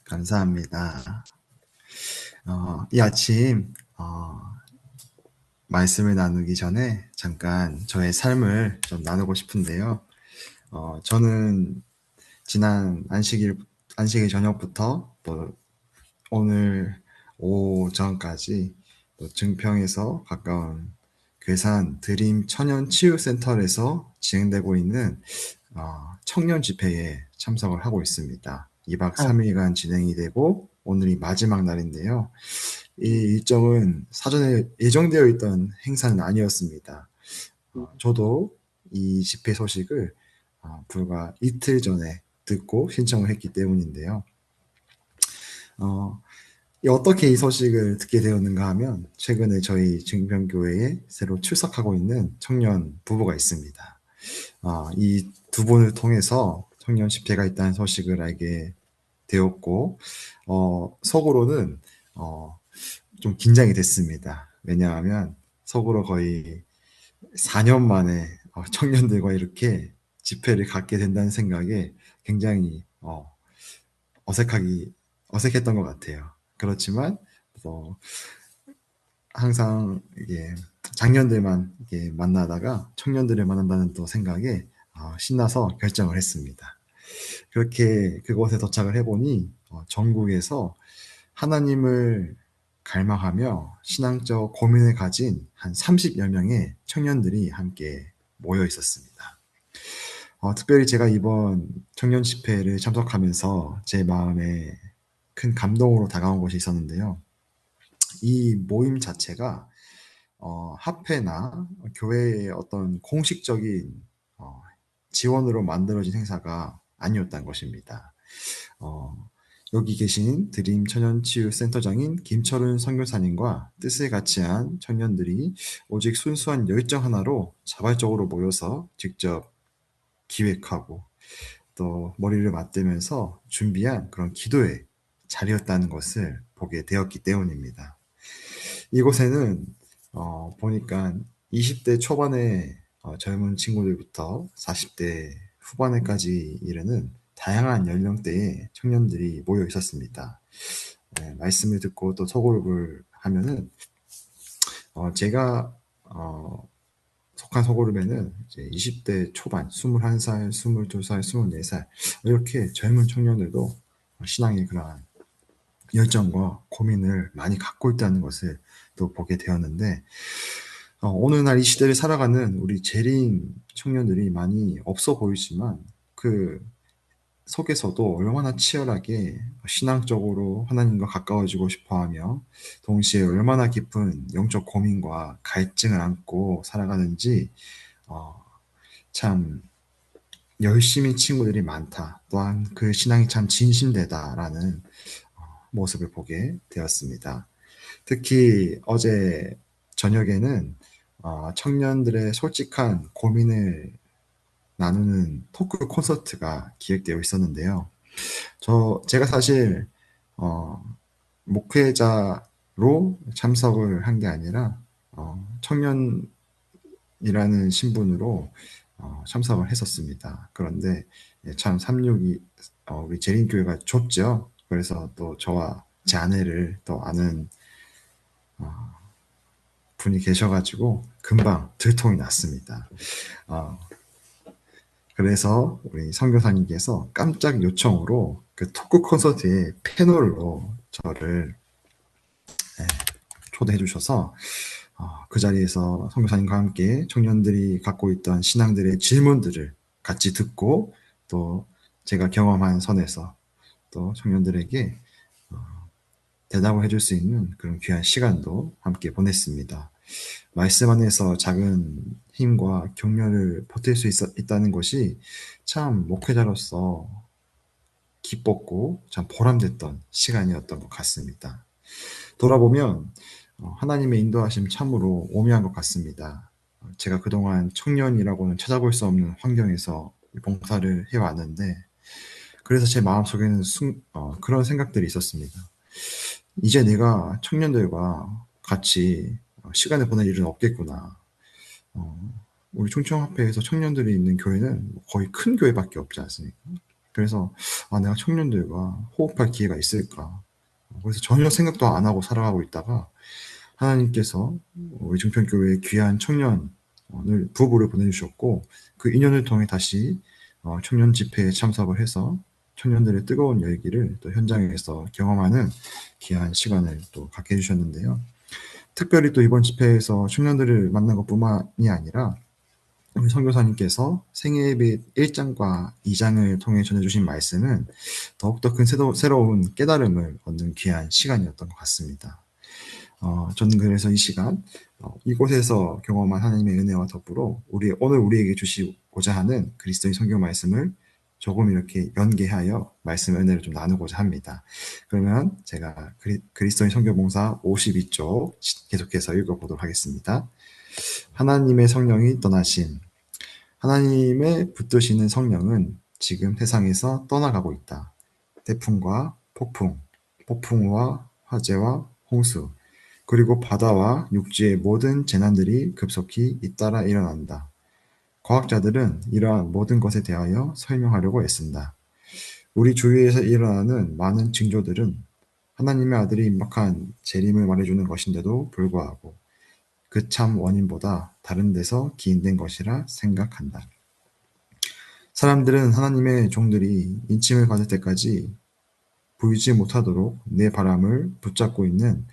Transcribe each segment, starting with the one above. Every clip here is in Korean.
감사합니다. 이 아침, 말씀을 나누기 전에 잠깐 저의 삶을 좀 나누고 싶은데요. 저는 지난 안식일 저녁부터 또 오늘 오전까지 또 증평에서 가까운 괴산 드림 천연 치유센터에서 진행되고 있는 청년 집회에 참석을 하고 있습니다. 2박 아, 3일간 진행이 되고 오늘이 마지막 날인데요. 이 일정은 사전에 예정되어 있던 행사는 아니었습니다. 저도 이 집회 소식을 불과 이틀 전에 듣고 신청을 했기 때문인데요. 어, 어떻게 이 소식을 듣게 되었는가 하면 최근에 저희 증평교회에 새로 출석하고 있는 청년 부부가 있습니다. 이 두 분을 통해서 청년 집회가 있다는 소식을 알게 되었고, 속으로는 어, 좀 긴장이 됐습니다. 왜냐하면 속으로 거의 4년 만에 청년들과 이렇게 집회를 갖게 된다는 생각에 굉장히 어색했던 것 같아요. 그렇지만 또 항상 이게 작년들만 이게 만나다가 청년들을 만난다는 또 생각에 신나서 결정을 했습니다. 그렇게 그곳에 도착을 해보니 전국에서 하나님을 갈망하며 신앙적 고민을 가진 한 30여 명의 청년들이 함께 모여 있었습니다. 특별히 제가 이번 청년 집회를 참석하면서 제 마음에 큰 감동으로 다가온 것이 있었는데요. 이 모임 자체가 합회나 교회의 어떤 공식적인 어, 지원으로 만들어진 행사가 아니었던 것입니다. 어, 여기 계신 드림 천연치유 센터장인 김철은 선교사님과 뜻을 같이 한 청년들이 오직 순수한 열정 하나로 자발적으로 모여서 직접 기획하고 또 머리를 맞대면서 준비한 그런 기도의 자리였다는 것을 보게 되었기 때문입니다. 이곳에는 보니까 20대 초반의 젊은 친구들부터 40대 후반에까지 이르는 다양한 연령대의 청년들이 모여 있었습니다. 네, 말씀을 듣고 또 소그룹을 하면은 제가 속한 소그룹에는 이제 20대 초반, 21살, 22살, 24살 이렇게 젊은 청년들도 신앙의 그러한 열정과 고민을 많이 갖고 있다는 것을 또 보게 되었는데 오늘날 이 시대를 살아가는 우리 재림 청년들이 많이 없어 보이지만 그 속에서도 얼마나 치열하게 신앙적으로 하나님과 가까워지고 싶어 하며 동시에 얼마나 깊은 영적 고민과 갈증을 안고 살아가는지 어, 참 열심히 친구들이 많다. 또한 그 신앙이 참 진심되다라는 모습을 보게 되었습니다. 특히 어제 저녁에는 청년들의 솔직한 고민을 나누는 토크 콘서트가 기획되어 있었는데요. 제가 사실 어, 목회자로 참석을 한 게 아니라 청년이라는 신분으로 참석을 했었습니다. 그런데 참 삼육이 우리 재림교회가 좁죠. 그래서 또 저와 제 아내를 또 아는 분이 계셔가지고 금방 들통이 났습니다. 어, 그래서 우리 선교사님께서 깜짝 요청으로 그 토크 콘서트의 패널로 저를 초대해 주셔서 그 자리에서 선교사님과 함께 청년들이 갖고 있던 신앙들의 질문들을 같이 듣고 또 제가 경험한 선에서 또 청년들에게 대답을 해줄 수 있는 그런 귀한 시간도 함께 보냈습니다. 말씀 안에서 작은 힘과 격려를 보탤 수 있다는 것이 참 목회자로서 기뻤고 참 보람됐던 시간이었던 것 같습니다. 돌아보면 하나님의 인도하심 참으로 오묘한 것 같습니다. 제가 그동안 청년이라고는 찾아볼 수 없는 환경에서 봉사를 해왔는데 그래서 제 마음속에는 그런 생각들이 있었습니다. 이제 내가 청년들과 같이 시간을 보낼 일은 없겠구나. 우리 충청합회에서 청년들이 있는 교회는 거의 큰 교회밖에 없지 않습니까? 그래서 내가 청년들과 호흡할 기회가 있을까? 그래서 전혀 생각도 안 하고 살아가고 있다가 하나님께서 우리 정평교회에 귀한 청년을 부부를 보내주셨고 그 인연을 통해 다시 청년 집회에 참석을 해서 청년들의 뜨거운 열기를 또 현장에서 경험하는 귀한 시간을 또 갖게 해주셨는데요. 특별히 또 이번 집회에서 청년들을 만난 것뿐만이 아니라 우리 선교사님께서 생애빛 1장과 2장을 통해 전해주신 말씀은 더욱더 큰 새로운 깨달음을 얻는 귀한 시간이었던 것 같습니다. 저는 그래서 이 시간 이곳에서 경험한 하나님의 은혜와 덕으로 오늘 우리에게 주시고자 하는 그리스도의 성경 말씀을 조금 이렇게 연계하여 말씀의 은혜를 좀 나누고자 합니다. 그러면 제가 그리스도의 성경봉사 52쪽 계속해서 읽어보도록 하겠습니다. 하나님의 성령이 떠나심. 하나님의 붙드시는 성령은 지금 세상에서 떠나가고 있다. 태풍과 폭풍, 폭풍우와 화재와 홍수, 그리고 바다와 육지의 모든 재난들이 급속히 잇따라 일어난다. 과학자들은 이러한 모든 것에 대하여 설명하려고 애쓴다. 우리 주위에서 일어나는 많은 징조들은 하나님의 아들이 임박한 재림을 말해주는 것인데도 불구하고 그 참 원인보다 다른 데서 기인된 것이라 생각한다. 사람들은 하나님의 종들이 인침을 받을 때까지 보이지 못하도록 내 바람을 붙잡고 있는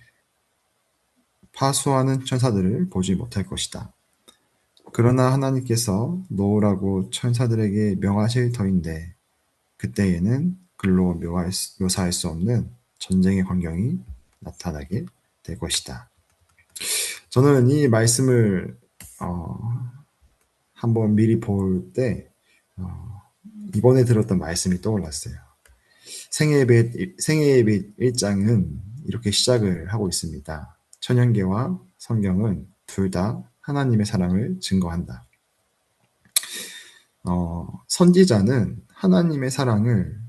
파수하는 천사들을 보지 못할 것이다. 그러나 하나님께서 놓으라고 천사들에게 명하실 터인데 그때에는 글로 묘사할 수 없는 전쟁의 광경이 나타나게 될 것이다. 저는 이 말씀을 한번 미리 볼 때 이번에 들었던 말씀이 떠올랐어요. 생애의 빛 1장은 이렇게 시작을 하고 있습니다. 천연계와 성경은 둘 다 하나님의 사랑을 증거한다. 선지자는 하나님의 사랑을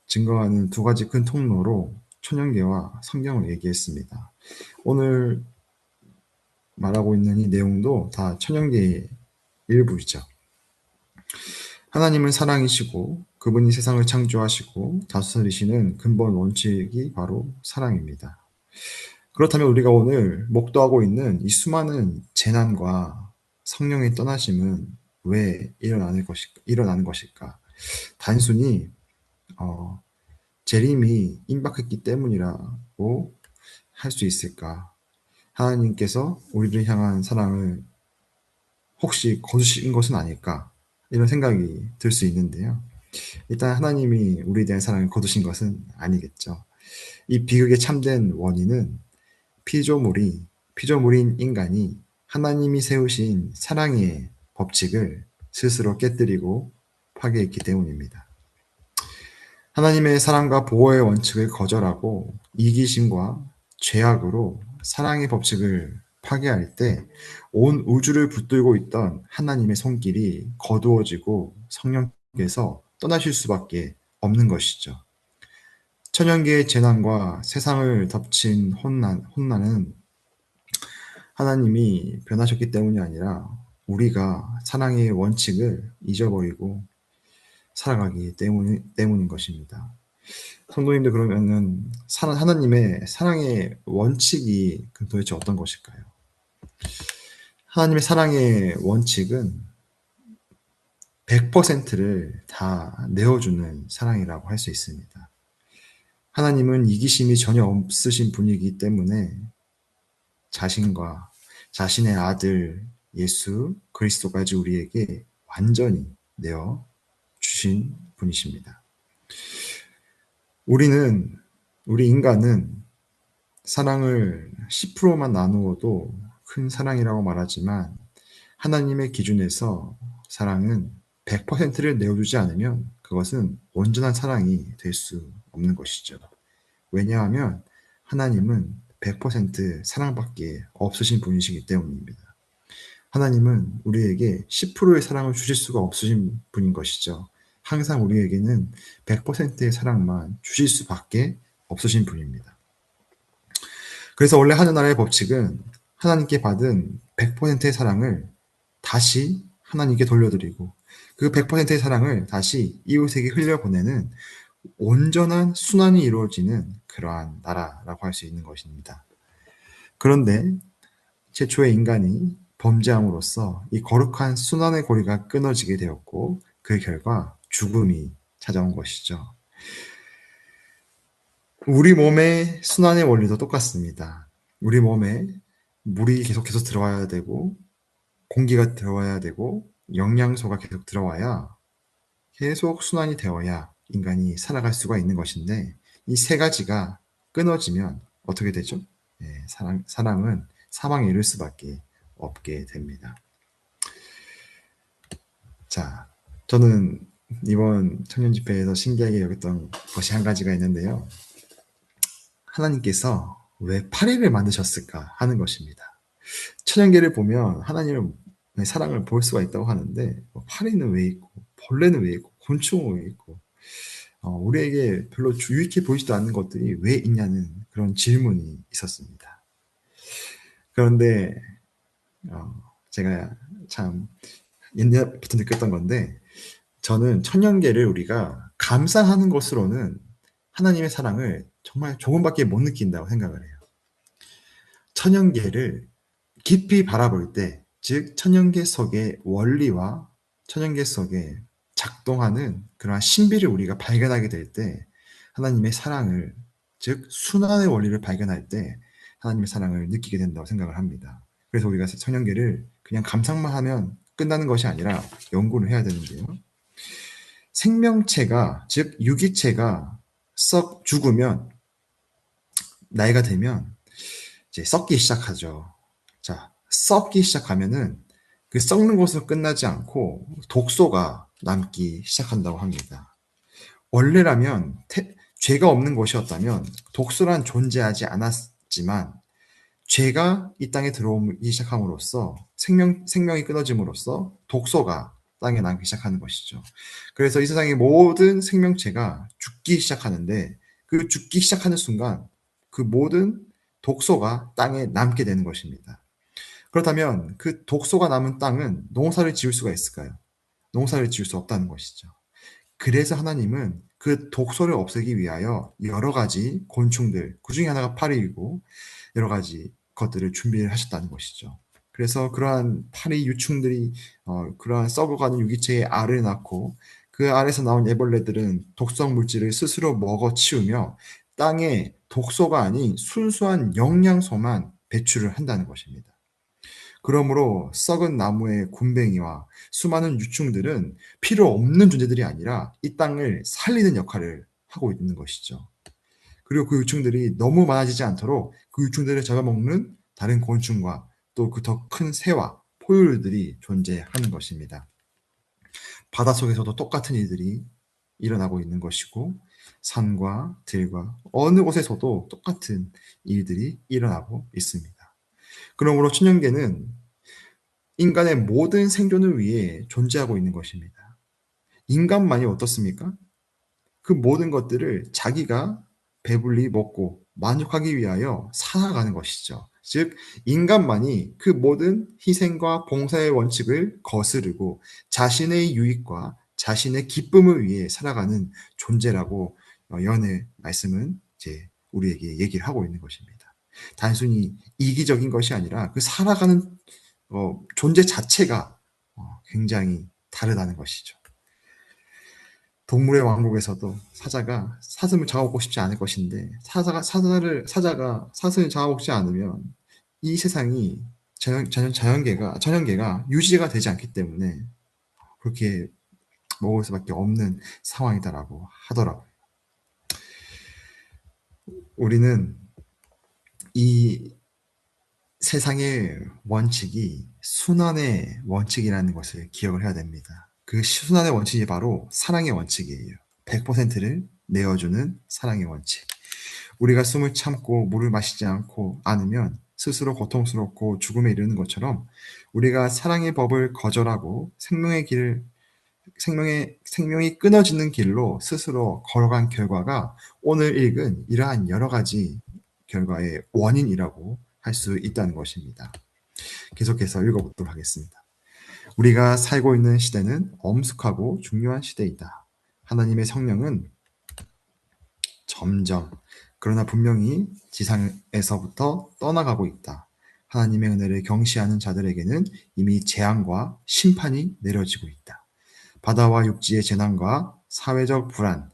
증거하는 두 가지 큰 통로로 천연계와 성경을 얘기했습니다. 오늘 말하고 있는 이 내용도 다 천연계의 일부이죠. 하나님은 사랑이시고 그분이 세상을 창조하시고 다스리시는 근본 원칙이 바로 사랑입니다. 그렇다면 우리가 오늘 목도하고 있는 이 수많은 재난과 성령의 떠나심은 왜 일어나는 것일까? 단순히 재림이 임박했기 때문이라고 할 수 있을까? 하나님께서 우리를 향한 사랑을 혹시 거두신 것은 아닐까? 이런 생각이 들 수 있는데요. 일단 하나님이 우리에 대한 사랑을 거두신 것은 아니겠죠. 이 비극의 참된 원인은 피조물인 인간이 하나님이 세우신 사랑의 법칙을 스스로 깨뜨리고 파괴했기 때문입니다. 하나님의 사랑과 보호의 원칙을 거절하고 이기심과 죄악으로 사랑의 법칙을 파괴할 때 온 우주를 붙들고 있던 하나님의 손길이 거두어지고 성령께서 떠나실 수밖에 없는 것이죠. 천연계의 재난과 세상을 덮친 혼난은 하나님이 변하셨기 때문이 아니라 우리가 사랑의 원칙을 잊어버리고 살아가기 때문인 것입니다. 성도님들 그러면은 하나님의 사랑의 원칙이 도대체 어떤 것일까요? 하나님의 사랑의 원칙은 100%를 다 내어주는 사랑이라고 할 수 있습니다. 하나님은 이기심이 전혀 없으신 분이기 때문에 자신과 자신의 아들 예수 그리스도까지 우리에게 완전히 내어 주신 분이십니다. 우리 인간은 사랑을 10%만 나누어도 큰 사랑이라고 말하지만 하나님의 기준에서 사랑은 100%를 내어주지 않으면 그것은 온전한 사랑이 될 수 없는 것이죠. 왜냐하면 하나님은 100% 사랑밖에 없으신 분이시기 때문입니다. 하나님은 우리에게 10%의 사랑을 주실 수가 없으신 분인 것이죠. 항상 우리에게는 100%의 사랑만 주실 수밖에 없으신 분입니다. 그래서 원래 하늘나라의 법칙은 하나님께 받은 100%의 사랑을 다시 하나님께 돌려드리고 그 100%의 사랑을 다시 이웃에게 흘려보내는 온전한 순환이 이루어지는 그러한 나라라고 할 수 있는 것입니다. 그런데 최초의 인간이 범죄함으로써 이 거룩한 순환의 고리가 끊어지게 되었고 그 결과 죽음이 찾아온 것이죠. 우리 몸의 순환의 원리도 똑같습니다. 우리 몸에 물이 계속해서 들어와야 되고 공기가 들어와야 되고 영양소가 계속 들어와야 계속 순환이 되어야 인간이 살아갈 수가 있는 것인데 이 세 가지가 끊어지면 어떻게 되죠? 사람은 사망에 이를 수밖에 없게 됩니다. 자, 저는 이번 청년 집회에서 신기하게 여겼던 것이 한 가지가 있는데요. 하나님께서 왜 파리를 만드셨을까 하는 것입니다. 천연계를 보면 하나님의 사랑을 볼 수가 있다고 하는데 파리는 왜 있고 벌레는 왜 있고 곤충은 왜 있고 우리에게 별로 유익해 보이지도 않는 것들이 왜 있냐는 그런 질문이 있었습니다. 그런데 제가 참 옛날부터 느꼈던 건데 저는 천연계를 우리가 감상하는 것으로는 하나님의 사랑을 정말 조금밖에 못 느낀다고 생각을 해요. 천연계를 깊이 바라볼 때, 즉 천연계 속의 원리와 천연계 속에 작동하는 그러한 신비를 우리가 발견하게 될 때 하나님의 사랑을, 즉 순환의 원리를 발견할 때 하나님의 사랑을 느끼게 된다고 생각을 합니다. 그래서 우리가 천연계를 그냥 감상만 하면 끝나는 것이 아니라 연구를 해야 되는데요. 생명체가, 즉 유기체가 썩 죽으면 나이가 되면 이제 썩기 시작하죠. 자, 썩기 시작하면은 그 썩는 것으로 끝나지 않고 독소가 남기 시작한다고 합니다. 원래라면 죄가 없는 것이었다면 독소란 존재하지 않았지만 죄가 이 땅에 들어오기 시작함으로써 생명이 끊어짐으로써 독소가 땅에 남기 시작하는 것이죠. 그래서 이 세상의 모든 생명체가 죽기 시작하는데 그 죽기 시작하는 순간 그 모든 독소가 땅에 남게 되는 것입니다. 그렇다면 그 독소가 남은 땅은 농사를 지을 수가 있을까요? 농사를 지을 수 없다는 것이죠. 그래서 하나님은 그 독소를 없애기 위하여 여러 가지 곤충들, 그 중에 하나가 파리이고 여러 가지 것들을 준비를 하셨다는 것이죠. 그래서 그러한 파리 유충들이 그러한 썩어가는 유기체의 알을 낳고 그 알에서 나온 애벌레들은 독성 물질을 스스로 먹어 치우며 땅에 독소가 아닌 순수한 영양소만 배출을 한다는 것입니다. 그러므로 썩은 나무의 굼벵이와 수많은 유충들은 필요 없는 존재들이 아니라 이 땅을 살리는 역할을 하고 있는 것이죠. 그리고 그 유충들이 너무 많아지지 않도록 그 유충들을 잡아먹는 다른 곤충과 또 그 더 큰 새와 포유류들이 존재하는 것입니다. 바닷속에서도 똑같은 일들이 일어나고 있는 것이고 산과 들과 어느 곳에서도 똑같은 일들이 일어나고 있습니다. 그러므로 천연계는 인간의 모든 생존을 위해 존재하고 있는 것입니다. 인간만이 어떻습니까? 그 모든 것들을 자기가 배불리 먹고 만족하기 위하여 살아가는 것이죠. 즉, 인간만이 그 모든 희생과 봉사의 원칙을 거스르고 자신의 유익과 자신의 기쁨을 위해 살아가는 존재라고 연의 말씀은 이제 우리에게 얘기를 하고 있는 것입니다. 단순히 이기적인 것이 아니라 그 살아가는 존재 자체가 굉장히 다르다는 것이죠. 동물의 왕국에서도 사자가 사슴을 잡아먹고 싶지 않을 것인데 사자가 사슴을 잡아먹지 않으면 이 세상이 자연계가 유지가 되지 않기 때문에 그렇게 먹을 수밖에 없는 상황이다라고 하더라고요. 우리는 이 세상의 원칙이 순환의 원칙이라는 것을 기억을 해야 됩니다. 그 순환의 원칙이 바로 사랑의 원칙이에요. 100%를 내어주는 사랑의 원칙. 우리가 숨을 참고 물을 마시지 않으면 스스로 고통스럽고 죽음에 이르는 것처럼 우리가 사랑의 법을 거절하고 생명이 끊어지는 길로 스스로 걸어간 결과가 오늘 읽은 이러한 여러 가지 결과의 원인이라고 할 수 있다는 것입니다. 계속해서 읽어보도록 하겠습니다. 우리가 살고 있는 시대는 엄숙하고 중요한 시대이다. 하나님의 성령은 점점, 그러나 분명히 지상에서부터 떠나가고 있다. 하나님의 은혜를 경시하는 자들에게는 이미 재앙과 심판이 내려지고 있다. 바다와 육지의 재난과 사회적 불안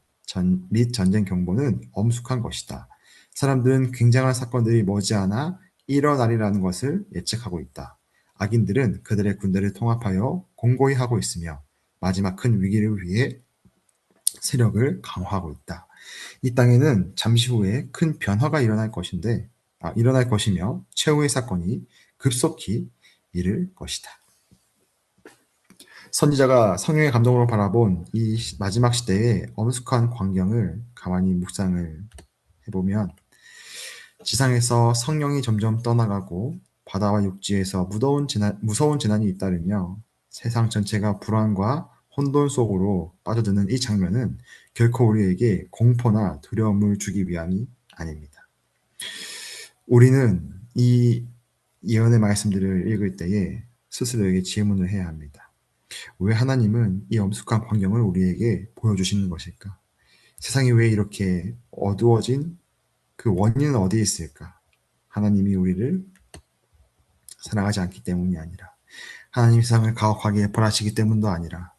및 전쟁 경보는 엄숙한 것이다. 사람들은 굉장한 사건들이 머지않아 일어나리라는 것을 예측하고 있다. 악인들은 그들의 군대를 통합하여 공고히 하고 있으며 마지막 큰 위기를 위해 세력을 강화하고 있다. 이 땅에는 잠시 후에 큰 변화가 일어날 것이며 최후의 사건이 급속히 이를 것이다. 선지자가 성령의 감동으로 바라본 이 마지막 시대의 엄숙한 광경을 가만히 묵상을 해보면 지상에서 성령이 점점 떠나가고 바다와 육지에서 무서운 재난이 잇따르며 세상 전체가 불안과 혼돈 속으로 빠져드는 이 장면은 결코 우리에게 공포나 두려움을 주기 위함이 아닙니다. 우리는 이 예언의 말씀들을 읽을 때에 스스로에게 질문을 해야 합니다. 왜 하나님은 이 엄숙한 광경을 우리에게 보여주시는 것일까? 세상이 왜 이렇게 어두워진 그 원인은 어디에 있을까? 하나님이 우리를 사랑하지 않기 때문이 아니라, 하나님 세상을 가혹하게 벌하시기 때문도 아니라,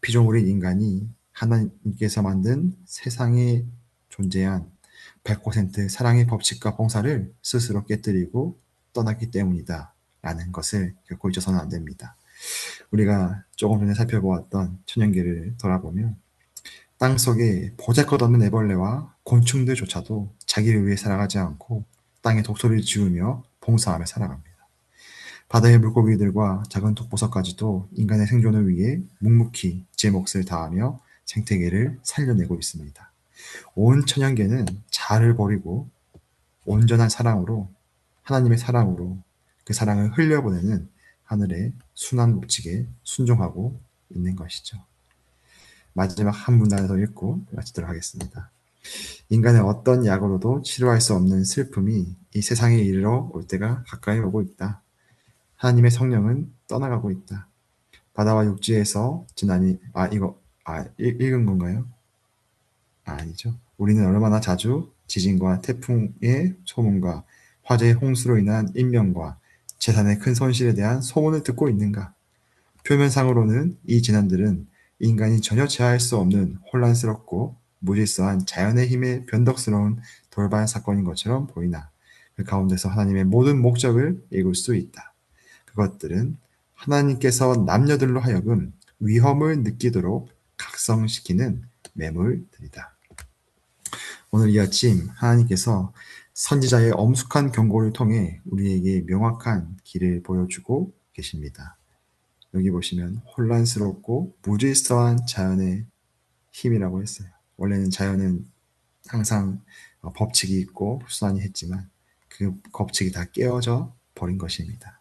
피조물인 인간이 하나님께서 만든 세상에 존재한 100% 사랑의 법칙과 봉사를 스스로 깨뜨리고 떠났기 때문이다 라는 것을 결코 잊어서는 안 됩니다. 우리가 조금 전에 살펴보았던 천연계를 돌아보면 땅속에 보잘것없는 애벌레와 곤충들조차도 자기를 위해 살아가지 않고 땅에 독소리를 지우며 봉사하며 살아갑니다. 바다의 물고기들과 작은 독버섯까지도 인간의 생존을 위해 묵묵히 제 몫을 다하며 생태계를 살려내고 있습니다. 온 천연계는 자아를 버리고 온전한 사랑으로, 하나님의 사랑으로 그 사랑을 흘려보내는 하늘의 순환 법칙에 순종하고 있는 것이죠. 마지막 한 문단을 더 읽고 마치도록 하겠습니다. 인간의 어떤 약으로도 치료할 수 없는 슬픔이 이 세상에 이르러 올 때가 가까이 오고 있다. 하나님의 성령은 떠나가고 있다. 바다와 육지에서 지난이 읽은 건가요? 아니죠. 우리는 얼마나 자주 지진과 태풍의 소문과 화재의 홍수로 인한 인명과 재산의 큰 손실에 대한 소문을 듣고 있는가? 표면상으로는 이 재난들은 인간이 전혀 제어할 수 없는 혼란스럽고 무질서한 자연의 힘의 변덕스러운 돌발 사건인 것처럼 보이나 그 가운데서 하나님의 모든 목적을 읽을 수 있다. 그것들은 하나님께서 남녀들로 하여금 위험을 느끼도록 각성시키는 매물들이다. 오늘 이 아침 하나님께서 선지자의 엄숙한 경고를 통해 우리에게 명확한 길을 보여주고 계십니다. 여기 보시면 혼란스럽고 무질서한 자연의 힘이라고 했어요. 원래는 자연은 항상 법칙이 있고 수단이 했지만 그 법칙이 다 깨어져 버린 것입니다.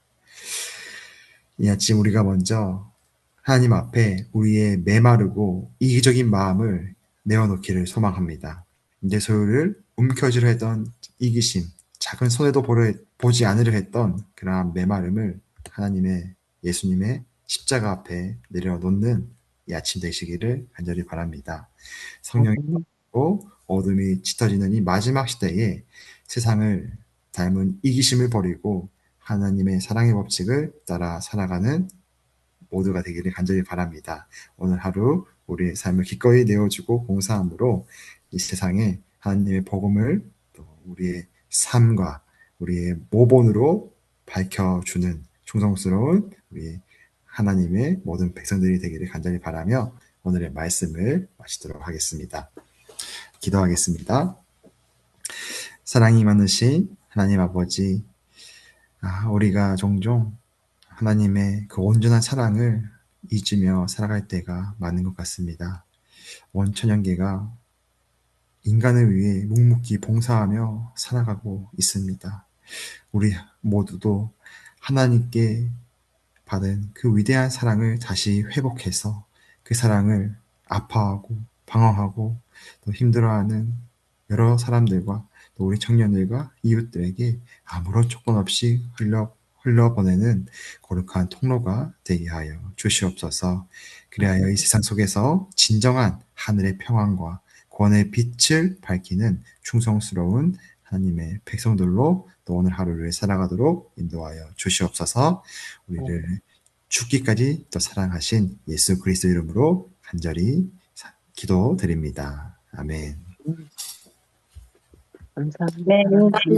이 아침 우리가 먼저 하나님 앞에 우리의 메마르고 이기적인 마음을 내어놓기를 소망합니다. 내 소유를 움켜쥐려 했던 이기심, 작은 손해도 보지 않으려 했던 그러한 메마름을 예수님의 십자가 앞에 내려놓는 이 아침 되시기를 간절히 바랍니다. 성령이 고 어둠이 짙어지는 이 마지막 시대에 세상을 닮은 이기심을 버리고 하나님의 사랑의 법칙을 따라 살아가는 모두가 되기를 간절히 바랍니다. 오늘 하루 우리의 삶을 기꺼이 내어주고 봉사함으로 이 세상에 하나님의 복음을 또 우리의 삶과 우리의 모본으로 밝혀주는 충성스러운 우리 하나님의 모든 백성들이 되기를 간절히 바라며 오늘의 말씀을 마치도록 하겠습니다. 기도하겠습니다. 사랑이 많으신 하나님 아버지, 우리가 종종 하나님의 그 온전한 사랑을 잊으며 살아갈 때가 많은 것 같습니다. 온 천연계가 인간을 위해 묵묵히 봉사하며 살아가고 있습니다. 우리 모두도 하나님께 받은 그 위대한 사랑을 다시 회복해서 그 사랑을 아파하고 방황하고 또 힘들어하는 여러 사람들과 또 우리 청년들과 이웃들에게 아무런 조건 없이 흘러보내는 거룩한 통로가 되게 하여 주시옵소서. 그리하여 이 세상 속에서 진정한 하늘의 평안과 구원의 빛을 밝히는 충성스러운 하나님의 백성들로 또 오늘 하루를 살아가도록 인도하여 주시옵소서. 우리를 죽기까지 또 사랑하신 예수 그리스도 이름으로 간절히 기도드립니다. 아멘. 감사합니다. 네,